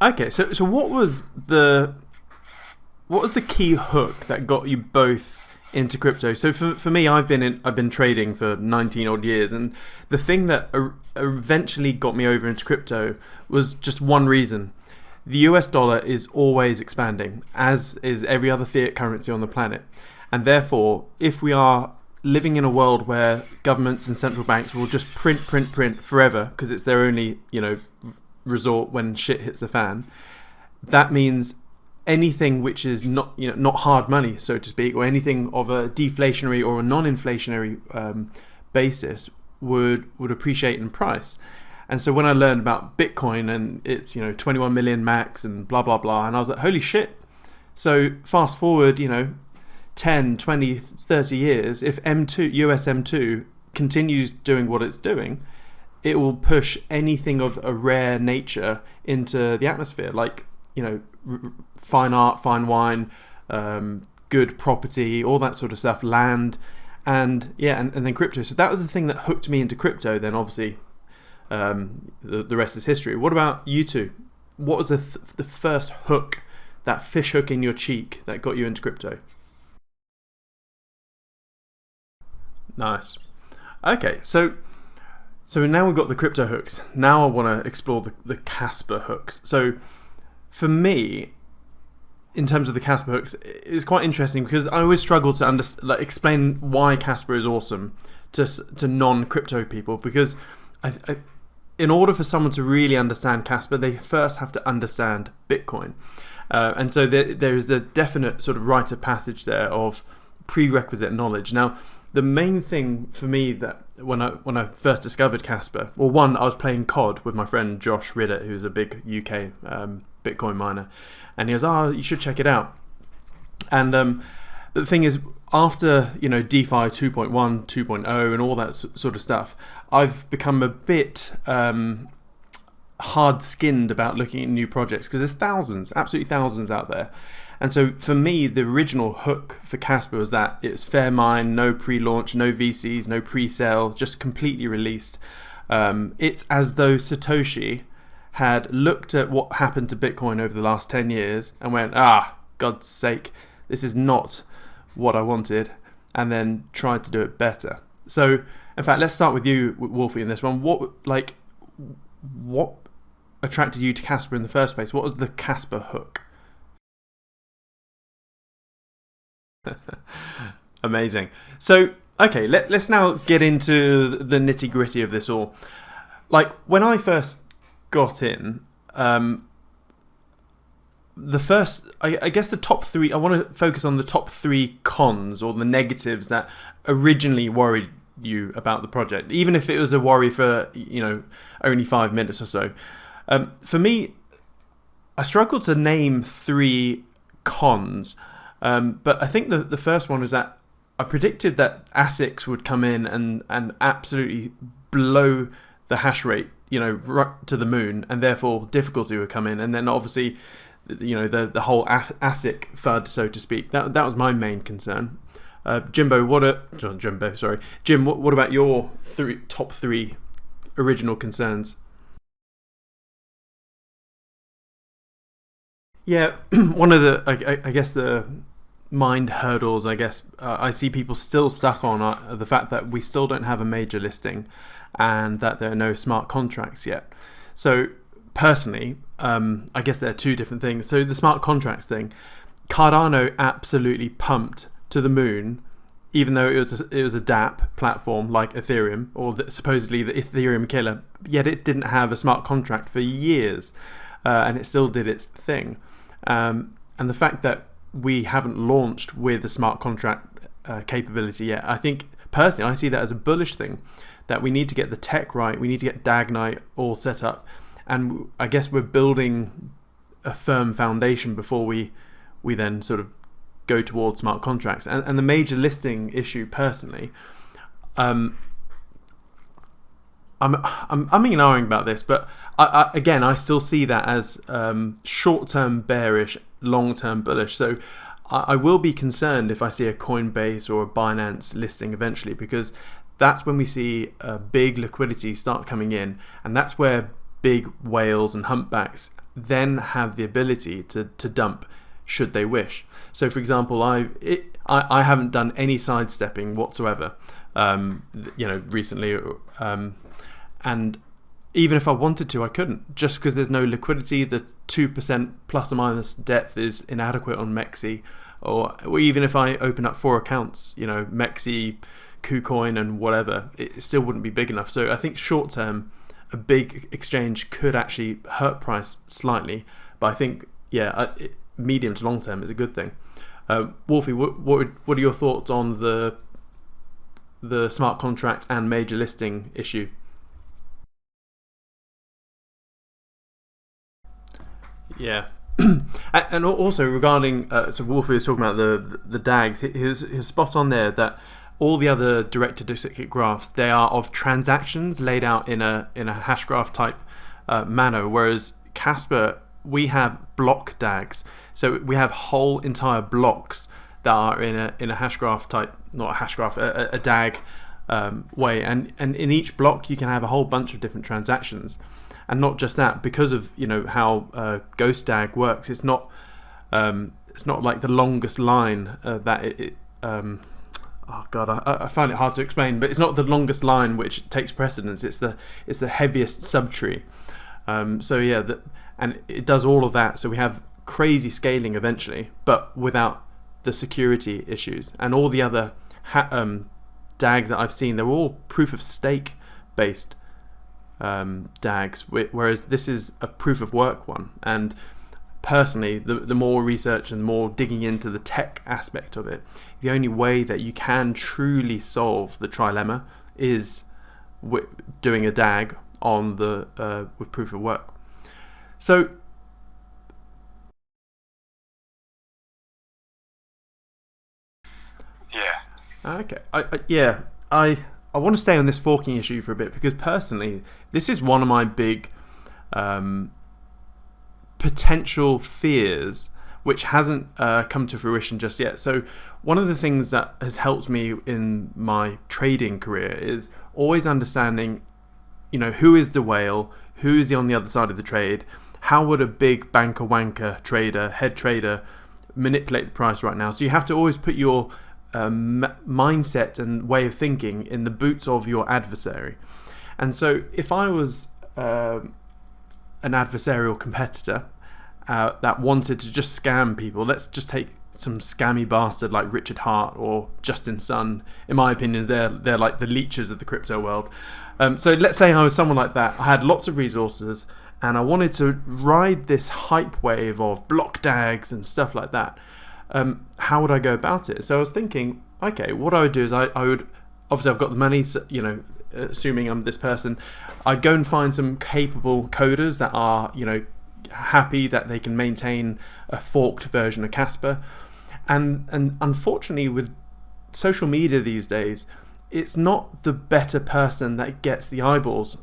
Okay, so what was the key hook that got you both into crypto? So for me, I've been trading for 19 odd years, and the thing that eventually got me over into crypto was just one reason. The US dollar is always expanding, as is every other fiat currency on the planet. And therefore, if we are living in a world where governments and central banks will just print forever because it's their only, resort when shit hits the fan, that means anything which is not hard money, so to speak, or anything of a deflationary or a non-inflationary basis would appreciate in price. And so when I learned about Bitcoin and it's 21 million max and blah blah blah, and I was like, holy shit. So fast forward 10, 20, 30 years, if US M2 continues doing what it's doing, it will push anything of a rare nature into the atmosphere, like fine art, fine wine, good property, all that sort of stuff, land, and then crypto. So that was the thing that hooked me into crypto. Then obviously the rest is history. What about you two? What was the first hook, that fish hook in your cheek, that got you into crypto? Nice. Okay, so now we've got the crypto hooks. Now I want to explore the Kaspa hooks. So for me, in terms of the Kaspa hooks, it's quite interesting because I always struggle to explain why Kaspa is awesome to non-crypto people, because in order for someone to really understand Kaspa, they first have to understand Bitcoin. And so there is a definite sort of rite of passage there of prerequisite knowledge. Now, the main thing for me that when I first discovered Kaspa, well, one, I was playing COD with my friend Josh Riddett, who's a big UK Bitcoin miner, and he goes, you should check it out. And the thing is, after DeFi 2.1, 2.0 and all that sort of stuff, I've become a bit hard-skinned about looking at new projects, because there's thousands, absolutely thousands out there. And so for me, the original hook for Kaspa was that it was fair mine, no pre-launch, no VCs, no pre-sale, just completely released. It's as though Satoshi had looked at what happened to Bitcoin over the last 10 years and went, God's sake, this is not what I wanted, and then tried to do it better. So, in fact, let's start with you, Wolfie, in this one. What attracted you to Kaspa in the first place? What was the Kaspa hook? Amazing. So, okay, let's now get into the nitty gritty of this all. Like, when I first got in, I guess the top three, I want to focus on the top three cons or the negatives that originally worried you about the project, even if it was a worry for, only 5 minutes or so. For me, I struggled to name three cons. But I think the first one was that I predicted that ASICs would come in and absolutely blow the hash rate, right to the moon, and therefore difficulty would come in. And then obviously, the whole ASIC FUD, so to speak. That was my main concern. Jim, what about your top three original concerns? Yeah, one of the, I guess the mind hurdles, I see people still stuck on the fact that we still don't have a major listing and that there are no smart contracts yet. So personally, I guess there are two different things. So the smart contracts thing, Cardano absolutely pumped to the moon, even though it was a DApp platform like Ethereum, or supposedly the Ethereum killer, yet it didn't have a smart contract for years, and it still did its thing. And the fact that we haven't launched with a smart contract capability yet, I think personally I see that as a bullish thing, that we need to get the tech right, we need to get DAGKNIGHT all set up, and I guess we're building a firm foundation before we then sort of go towards smart contracts. And the major listing issue personally, I'm umming and ahhing about this, but I still see that as short-term bearish, long-term bullish. So I will be concerned if I see a Coinbase or a Binance listing eventually, because that's when we see a big liquidity start coming in, and that's where big whales and humpbacks then have the ability to dump should they wish. So for example, I haven't done any sidestepping whatsoever, recently, and even if I wanted to, I couldn't, just because there's no liquidity. The 2% plus or minus depth is inadequate on Mexi, or even if I open up 4 accounts, Mexi, KuCoin and whatever, it still wouldn't be big enough. So I think short term, a big exchange could actually hurt price slightly, but I think medium to long term is a good thing. Wolfie, what are your thoughts on the smart contract and major listing issue? Yeah. And also regarding, so Wolfie was talking about the DAGs, his spot on there that all the other directed acyclic graphs, they are of transactions laid out in a hash graph type manner, whereas Kaspa, we have block DAGs. So we have whole entire blocks that are in a hash graph type, not a hash graph, a DAG way, and in each block you can have a whole bunch of different transactions. And not just that, because of how Ghost DAG works, it's not like the longest line that oh god, I find it hard to explain, but it's not the longest line which takes precedence. It's the heaviest subtree. So yeah, and it does all of that. So we have crazy scaling eventually, but without the security issues. And all the other DAGs that I've seen, they're all proof of stake based DAGs, whereas this is a proof of work one. And personally, the more research and more digging into the tech aspect of it, the only way that you can truly solve the trilemma is doing a DAG on with proof of work. So okay, I want to stay on this forking issue for a bit, because personally, this is one of my big potential fears, which hasn't come to fruition just yet. So one of the things that has helped me in my trading career is always understanding, who is the whale, who is on the other side of the trade, how would a big banker wanker trader, head trader, manipulate the price right now. So you have to always put your mindset and way of thinking in the boots of your adversary. And so if I was an adversarial competitor that wanted to just scam people, let's just take some scammy bastard like Richard Hart or Justin Sun. In my opinion, they're like the leeches of the crypto world. So let's say I was someone like that. I had lots of resources and I wanted to ride this hype wave of block DAGs and stuff like that. How would I go about it? So I was thinking, okay, what I would do is I would, obviously I've got the money, so, assuming I'm this person, I'd go and find some capable coders that are, happy that they can maintain a forked version of Kaspa. And unfortunately with social media these days, it's not the better person that gets the eyeballs,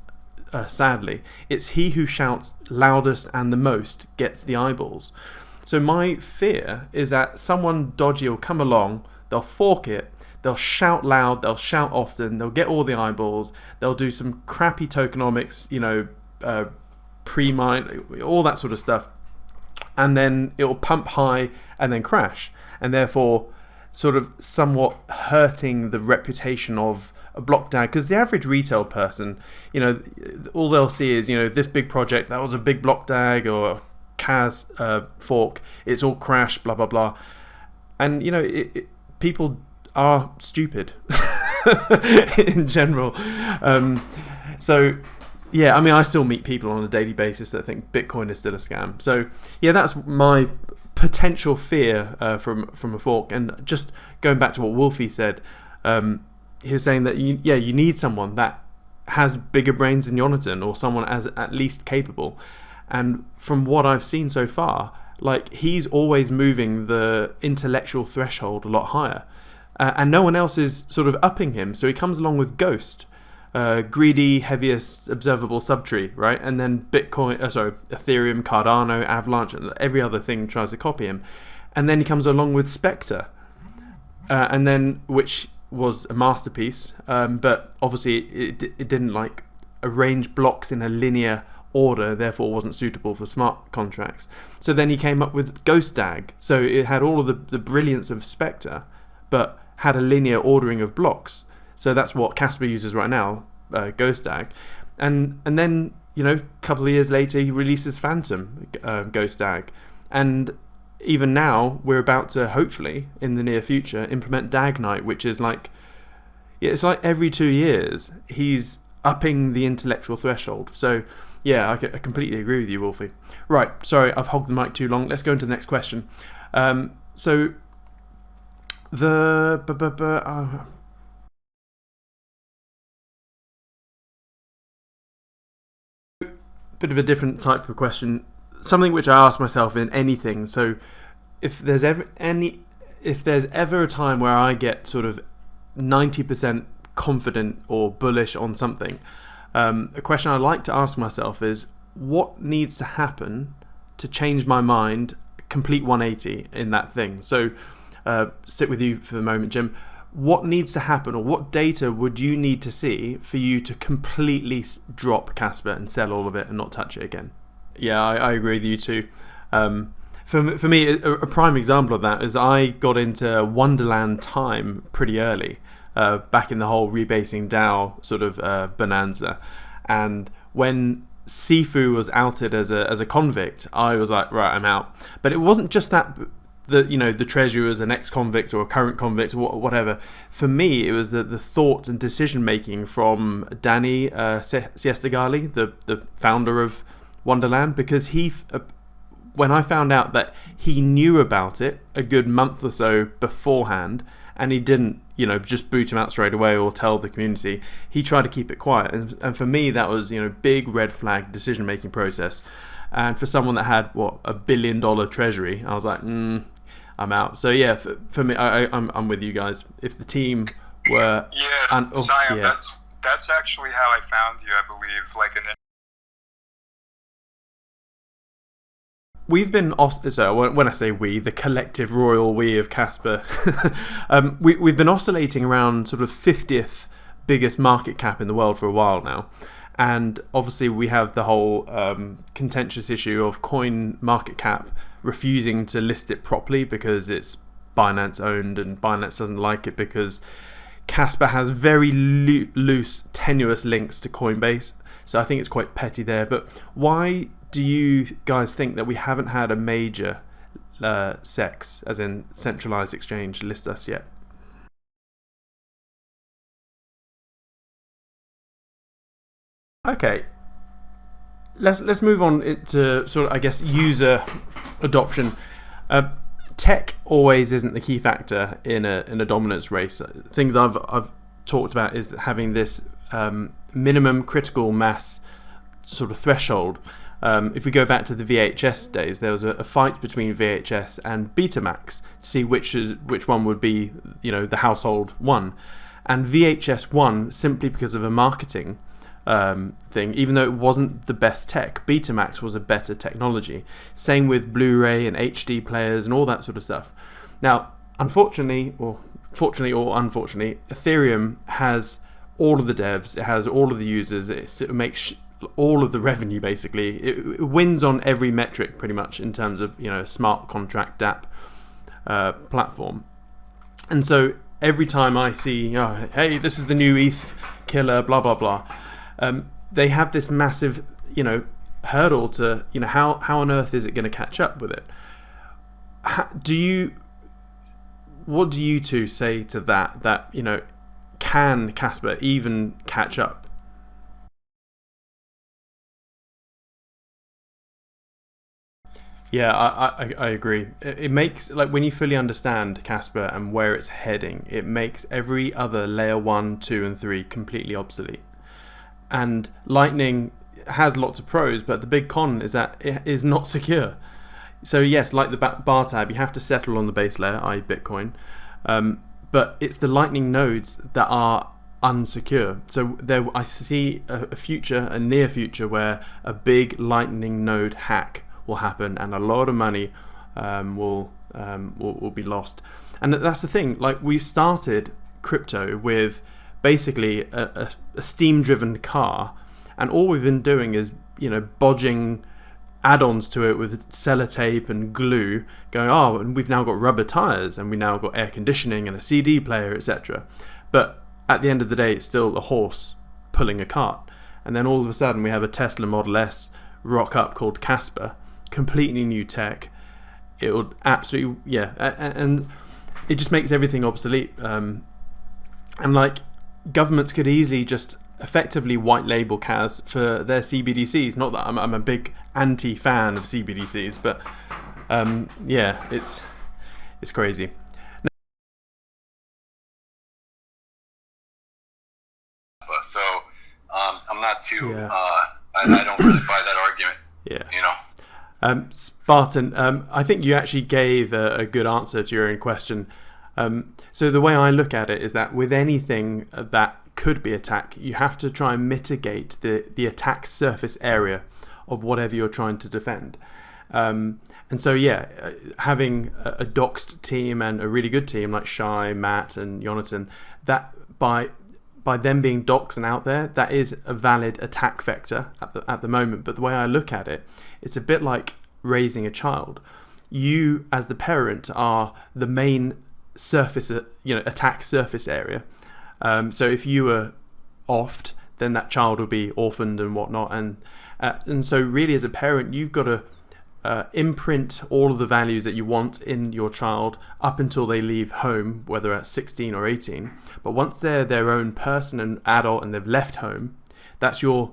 sadly. It's he who shouts loudest and the most gets the eyeballs. So my fear is that someone dodgy will come along, they'll fork it, they'll shout loud, they'll shout often, they'll get all the eyeballs, they'll do some crappy tokenomics, pre-mine, all that sort of stuff, and then it will pump high and then crash, and therefore sort of somewhat hurting the reputation of a block DAG, because the average retail person, all they'll see is, this big project, that was a big block DAG or Kaz fork, it's all crashed, blah blah blah, and people are stupid in general. So yeah, I mean, I still meet people on a daily basis that think Bitcoin is still a scam. So yeah, that's my potential fear from a fork. And just going back to what Wolfie said, he was saying that you need someone that has bigger brains than Yonatan, or someone as at least capable. And from what I've seen so far, like, he's always moving the intellectual threshold a lot higher, and no one else is sort of upping him. So he comes along with Ghost, greedy, heaviest observable subtree, right? And then Ethereum, Cardano, Avalanche, and every other thing tries to copy him. And then he comes along with Spectre, and then, which was a masterpiece, but obviously it didn't like arrange blocks in a linear order, therefore wasn't suitable for smart contracts. So then he came up with Ghost DAG. So it had all of the brilliance of Spectre, but had a linear ordering of blocks. So that's what Kaspa uses right now, Ghost DAG. And then, a couple of years later, he releases Phantom Ghost DAG. And even now, we're about to, hopefully, in the near future, implement DAGKNIGHT, which is it's like every 2 years, he's upping the intellectual threshold. So, yeah, I completely agree with you, Wolfie. Right, sorry, I've hogged the mic too long. Let's go into the next question. So, bit of a different type of question, something which I ask myself in anything. So if there's ever a time where I get sort of 90% confident or bullish on something, a question I like to ask myself is, what needs to happen to change my mind, complete 180 in that thing? So sit with you for the moment, Jim. What needs to happen, or what data would you need to see for you to completely drop Kaspa and sell all of it and not touch it again? Yeah, I agree with you too. For me, a prime example of that is I got into Wonderland time pretty early, back in the whole rebasing DAO sort of bonanza. And when Sifu was outed as a convict, I was like, right, I'm out. But it wasn't just that. The treasurer was an ex-convict or a current convict or whatever. For me, it was the thought and decision making from Danny Siestagali, the founder of Wonderland, because when I found out that he knew about it a good month or so beforehand, and he didn't just boot him out straight away or tell the community, he tried to keep it quiet. And for me, that was big red flag decision making process. And for someone that had $1 billion treasury, I was like, I'm out. So yeah, for me, I'm with you guys. If the team were Siam, that's actually how I found you, I believe. We've been so when I say we, the collective royal we of Kaspa, we've been oscillating around sort of 50th biggest market cap in the world for a while now. And obviously we have the whole contentious issue of Coinmarketcap refusing to list it properly because it's Binance owned, and Binance doesn't like it because Kaspa has very loose, tenuous links to Coinbase. So I think it's quite petty there. But why do you guys think that we haven't had a major SEX, as in centralized exchange, list us yet? Okay, let's move on to sort of, I guess, user adoption. Tech always isn't the key factor in a dominance race. Things I've talked about is having this minimum critical mass sort of threshold. If we go back to the VHS days, there was a fight between VHS and Betamax to see which one would be the household one, and VHS won simply because of a marketing thing. Even though it wasn't the best tech, Betamax was a better technology. Same with Blu-ray and HD players and all that sort of stuff. Now, unfortunately, or fortunately or unfortunately, Ethereum has all of the devs, it has all of the users, it makes all of the revenue basically. It wins on every metric pretty much in terms of smart contract DApp platform. And so every time I see, hey, this is the new ETH killer, blah blah blah, they have this massive, hurdle to, how on earth is it going to catch up with it? What do you two say to that? That, can Kaspa even catch up? Yeah, I agree. It makes, when you fully understand Kaspa and where it's heading, it makes every other layer 1, 2 and 3 completely obsolete. And Lightning has lots of pros, but the big con is that it is not secure. So yes, like the bar tab, you have to settle on the base layer, i.e. Bitcoin, but it's the Lightning nodes that are unsecure. So I see a near future where a big Lightning node hack will happen and a lot of money will be lost. And that's the thing, we started crypto with basically a steam driven car, and all we've been doing is bodging add-ons to it with sellotape and glue, going, oh, and we've now got rubber tires, and we now got air conditioning and a CD player, etc. But at the end of the day, it's still a horse pulling a cart. And then all of a sudden, we have a Tesla Model S rock up called Kaspa, completely new tech. It would absolutely, and it just makes everything obsolete. And like, governments could easily just effectively white label CAS for their CBDCs. Not that I'm a big anti-fan of CBDCs, but it's crazy. So I'm not too. I don't really buy that argument. Yeah. Spartan, I think you actually gave a good answer to your own question. So the way I look at it is that with anything that could be attacked, you have to try and mitigate the attack surface area of whatever you're trying to defend. And so having a doxed team and a really good team like Shai, Matt and Yonatan, that by them being doxed and out there, that is a valid attack vector at the moment. But the way I look at it, it's a bit like raising a child. You as the parent are the main surface, attack surface area. So if you were offed, then that child will be orphaned and whatnot. And so really as a parent, you've got to imprint all of the values that you want in your child up until they leave home, whether at 16 or 18. But once they're their own person and adult and they've left home, that's your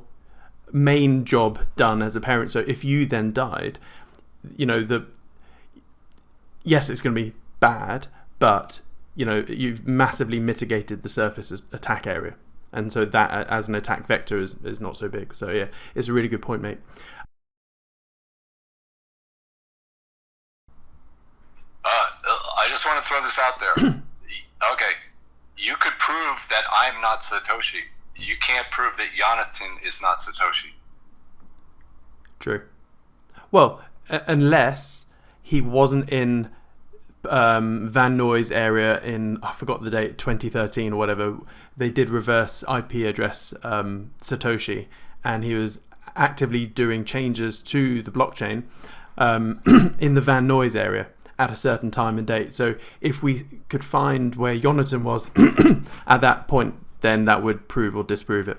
main job done as a parent. So if you then died, yes, it's going to be bad, but you've massively mitigated the surface attack area, and so that as an attack vector is not so big. So yeah, it's a really good point, mate. I just want to throw this out there. Okay, you could prove that I'm not Satoshi. You can't prove that Yonatan is not Satoshi. True. Well, unless he wasn't in Van Noy's area in, I forgot the date, 2013 or whatever. They did reverse IP address Satoshi, and he was actively doing changes to the blockchain in the Van Noy's area at a certain time and date. So if we could find where Yonatan was at that point, then that would prove or disprove it.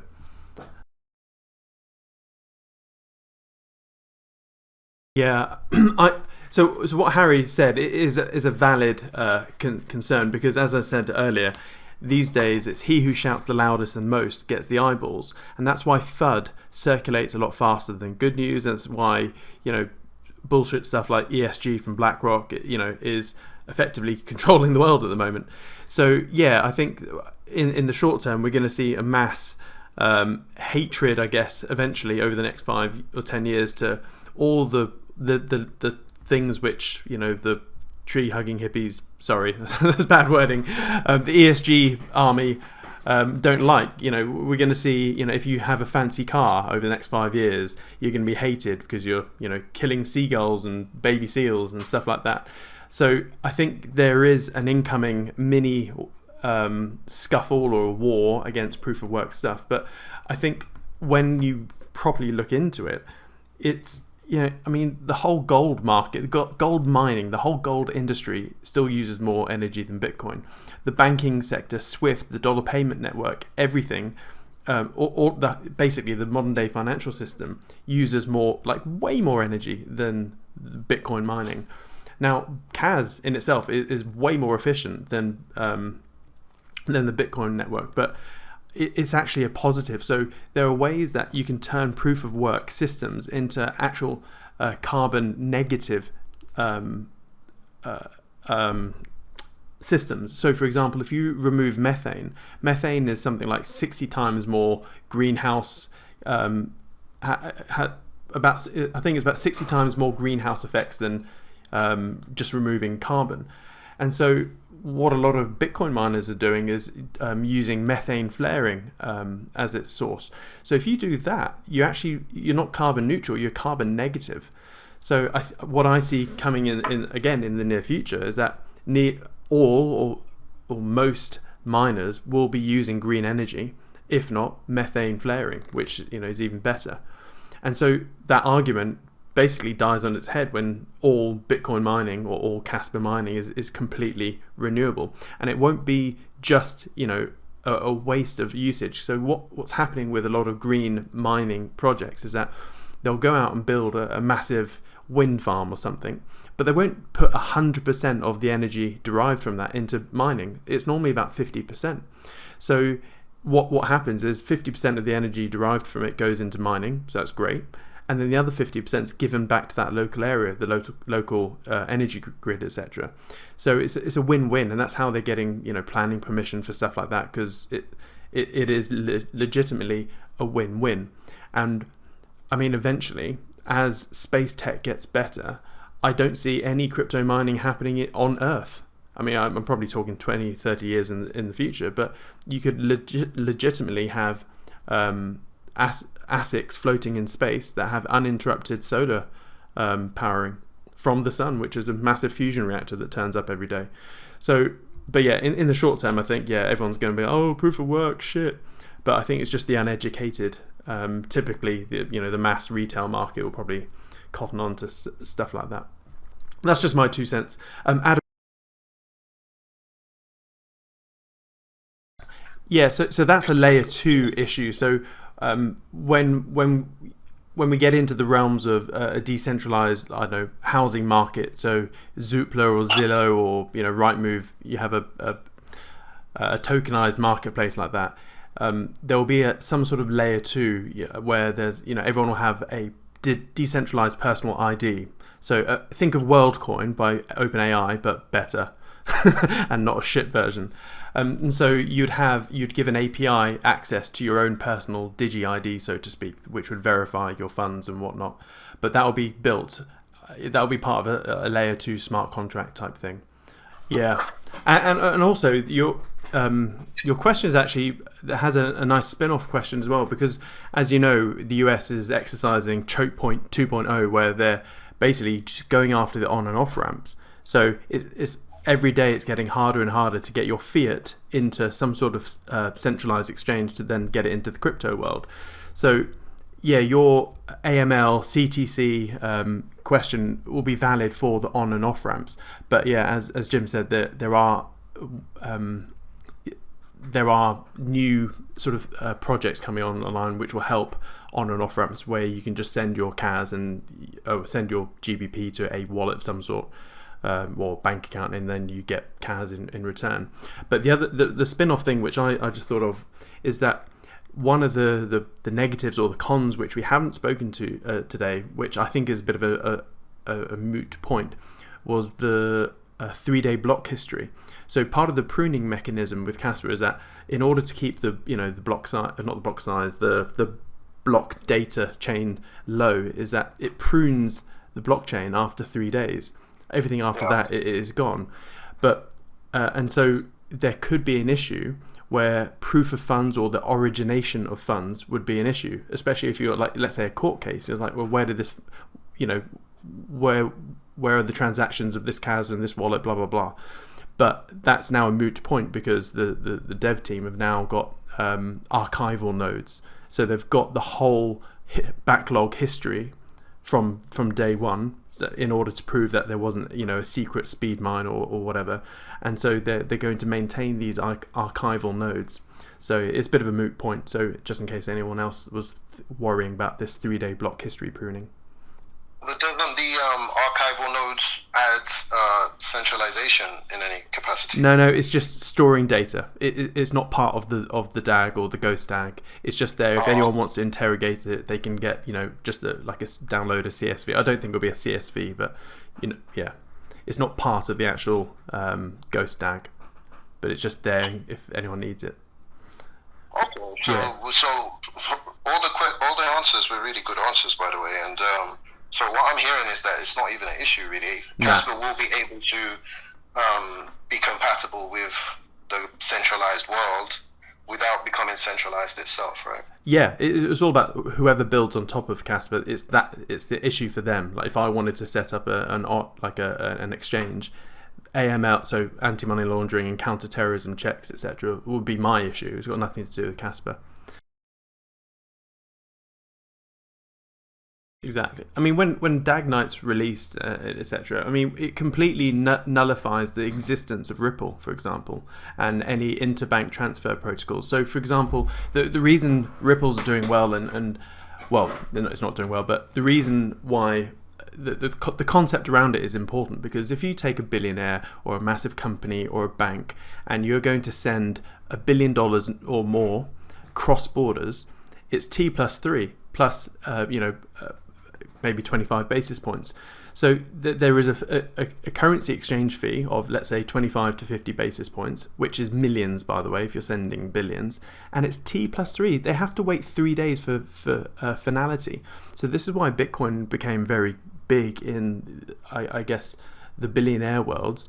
Yeah, So what Harry said is a valid concern, because as I said earlier, these days it's he who shouts the loudest and most gets the eyeballs, and that's why FUD circulates a lot faster than good news. That's why bullshit stuff like ESG from BlackRock is effectively controlling the world at the moment. So yeah, I think in the short term we're going to see a mass hatred, I guess, eventually over the next 5 or 10 years to all the things which the tree hugging hippies, sorry, that's bad wording, the ESG army don't like. We're going to see, if you have a fancy car over the next 5 years, you're going to be hated because you're killing seagulls and baby seals and stuff like that. So I think there is an incoming mini scuffle or a war against proof of work stuff. But I think when you properly look into it, it's the whole gold market, gold mining, the whole gold industry still uses more energy than Bitcoin. The banking sector, SWIFT, the dollar payment network, everything, basically the modern day financial system uses way more energy than Bitcoin mining. Now, CAS in itself is way more efficient than the Bitcoin network, but it's actually a positive. So there are ways that you can turn proof of work systems into actual carbon negative systems. So for example, if you remove methane is something like 60 times more greenhouse I think it's about 60 times more greenhouse effects than just removing carbon. And so what a lot of Bitcoin miners are doing is using methane flaring as its source. So if you do that, you're not carbon neutral, you're carbon negative. So what I see coming in again in the near future is that all or most miners will be using green energy, if not methane flaring, which is even better. And so that argument basically dies on its head when all Bitcoin mining or all Kaspa mining is completely renewable, and it won't be just a waste of usage. So what's happening with a lot of green mining projects is that they'll go out and build a massive wind farm or something, but they won't put 100% of the energy derived from that into mining. It's normally about 50%. So what happens is 50% of the energy derived from it goes into mining, so that's great, and then the other 50% is given back to that local area, the local energy grid, etc. So it's a win-win, and that's how they're getting planning permission for stuff like that, because it is legitimately a win-win. And I mean, eventually, as space tech gets better, I don't see any crypto mining happening on Earth. I mean, I'm probably talking 20, 30 years in the future, but you could legitimately have ASICs floating in space that have uninterrupted solar powering from the sun, which is a massive fusion reactor that turns up every day. So, but yeah, in the short term, I think, everyone's going to be, oh, proof of work, shit. But I think it's just the uneducated. Typically, the mass retail market will probably cotton on to stuff like that. That's just my 2 cents. Adam. Yeah, so that's a layer 2 issue. So when we get into the realms of a decentralized, housing market, so Zoopla or Zillow or Rightmove, you have a tokenized marketplace like that. There will be some sort of layer 2 where there's everyone will have a decentralized personal ID. So think of WorldCoin by OpenAI, but better, and not a shit version. And so you'd give an API access to your own personal Digi ID, so to speak, which would verify your funds and whatnot. But that will be built. That will be part of a layer 2 smart contract type thing. Yeah, and also your question is actually has a nice spin-off question as well, because as you know, the US is exercising choke point 2.0, where they're basically just going after the on and off ramps. So it's every day it's getting harder and harder to get your fiat into some sort of centralized exchange to then get it into the crypto world. So yeah, your AML CTC question will be valid for the on and off ramps, but yeah, as Jim said, there are new sort of projects coming online which will help on and off ramps, where you can just send your CAS and send your GBP to a wallet of some sort, or bank account, and then you get CAS in return. But the spin-off thing which I just thought of is that one of the negatives or the cons which we haven't spoken to today, which I think is a bit of a moot point, was the 3-day block history. So part of the pruning mechanism with Kaspa is that in order to keep the block size, not the block size, the block data chain low, is that it prunes the blockchain after 3 days. Everything after that is gone. But and so there could be an issue where proof of funds or the origination of funds would be an issue, especially if you're like, let's say, a court case. It's like, well, where did this, where are the transactions of this CAS and this wallet, blah blah blah. But that's now a moot point, because the dev team have now got archival nodes, so they've got the whole backlog history from day one, in order to prove that there wasn't a secret speed mine or whatever. And so they're going to maintain these archival nodes. So it's a bit of a moot point, so just in case anyone else was worrying about this 3-day block history pruning. But doesn't the archival nodes add centralization in any capacity? No, it's just storing data. It's not part of the DAG or the Ghost DAG. It's just there. If anyone wants to interrogate it, they can get just download a CSV. I don't think it'll be a CSV, but yeah, it's not part of the actual Ghost DAG, but it's just there if anyone needs it. Okay, so all the answers were really good answers, by the way, and. So what I'm hearing is that it's not even an issue, really. Kaspa will be able to be compatible with the centralized world without becoming centralized itself, right? Yeah, it's all about whoever builds on top of Kaspa. It's the issue for them. Like if I wanted to set up an exchange, AML, so anti-money laundering and counter-terrorism checks, etc., would be my issue. It's got nothing to do with Kaspa. Exactly. I mean, when DAGKNIGHT's released, etc., I mean, it completely nullifies the existence of Ripple, for example, and any interbank transfer protocols. So, for example, the reason Ripple's doing well and well, it's not doing well, but the reason why the concept around it is important, because if you take a billionaire or a massive company or a bank and you're going to send $1 billion or more cross borders, it's T plus 3 plus maybe 25 basis points. So there is a currency exchange fee of, let's say, 25 to 50 basis points, which is millions, by the way, if you're sending billions, and it's T plus 3. They have to wait 3 days for finality. So this is why Bitcoin became very big in, I guess, the billionaire worlds,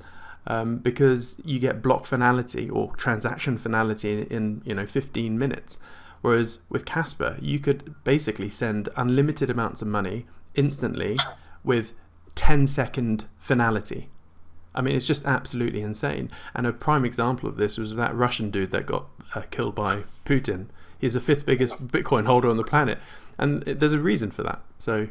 because you get block finality or transaction finality in 15 minutes. Whereas with Kaspa, you could basically send unlimited amounts of money instantly with 10-second finality. I mean, it's just absolutely insane. And a prime example of this was that Russian dude that got killed by Putin. He's the 5th biggest Bitcoin holder on the planet, and there's a reason for that. So